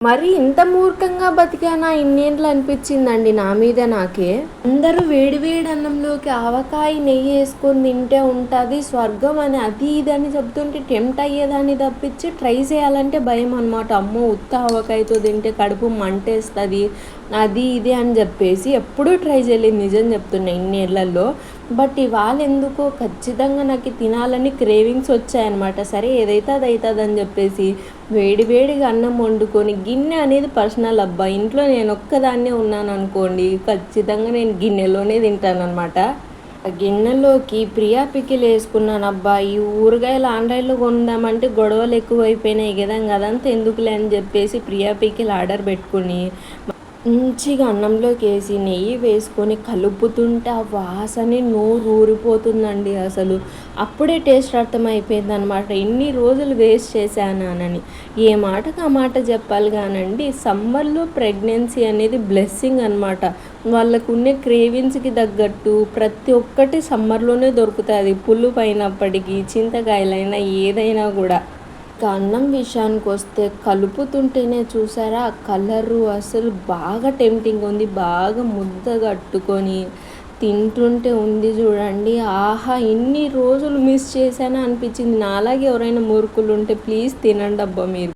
మరి ఇంత మూర్ఖంగా బతికానా ఇన్నేండ్లు అనిపించిందండి నా మీద నాకే. అందరూ వేడి వేడి అన్నంలోకి ఆవకాయ నెయ్యి వేసుకొని తింటే ఉంటుంది స్వర్గం అని అది ఇది అని చెప్తుంటే టెంప్ట్ అయ్యేదాన్ని తప్పించి ట్రై చేయాలంటే భయం అనమాట. అమ్మో ఉత్త ఆవకాయతో తింటే కడుపు మంటేస్తుంది అది ఇది అని చెప్పేసి ఎప్పుడూ ట్రై చేయలేదు నిజం చెప్తున్నా ఇన్నేళ్లలో. బట్ ఇవాళ ఎందుకో ఖచ్చితంగా నాకు తినాలని క్రేవింగ్స్ వచ్చాయన్నమాట. సరే ఏదైతే అది అవుతుంది అని చెప్పేసి వేడిగా అన్నం వండుకొని గిన్నె అనేది పర్సనల్ అబ్బా. ఇంట్లో నేను ఒక్కదాన్నే ఉన్నాను అనుకోండి ఖచ్చితంగా నేను గిన్నెలోనే తింటానన్నమాట. గిన్నెలోకి ప్రియా పికిల్ వేసుకున్నాను అబ్బా. ఈ ఊరగాయలు ఆన్లైన్లో కొందామంటే గొడవలు ఎక్కువైపోయినాయి కదా, అదంతా ఎందుకులే అని చెప్పేసి ప్రియా పికిల్ ఆర్డర్ పెట్టుకుని మంచిగా అన్నంలోకి వేసి నెయ్యి వేసుకొని కలుపుతుంటే ఆ వాసనే నోరు ఊరిపోతుందండి. అసలు అప్పుడే టేస్ట్ అర్థమైపోయింది అనమాట ఇన్ని రోజులు వేస్ట్ చేశానని. ఏ మాటకు ఆ మాట చెప్పాలి కానండి, సమ్మర్లో ప్రెగ్నెన్సీ అనేది బ్లెస్సింగ్ అనమాట. వాళ్ళకు ఉండే క్రేవింగ్స్కి తగ్గట్టు ప్రతి ఒక్కటి సమ్మర్లోనే దొరుకుతుంది. పులుపు అయినప్పటికీ చింతకాయలైనా ఏదైనా కూడా. ఇక అన్నం విషయానికి వస్తే కలుపుతుంటేనే చూసారా ఆ కలరు అసలు బాగా టెంప్టింగ్ ఉంది. బాగా ముద్ద కట్టుకొని తింటుంటే ఉంది చూడండి, ఆహా ఇన్ని రోజులు మిస్ చేశానా అనిపించింది. నాలాగే ఎవరైనా మూర్ఖులు ఉంటే ప్లీజ్ తినండి అబ్బా మీరు.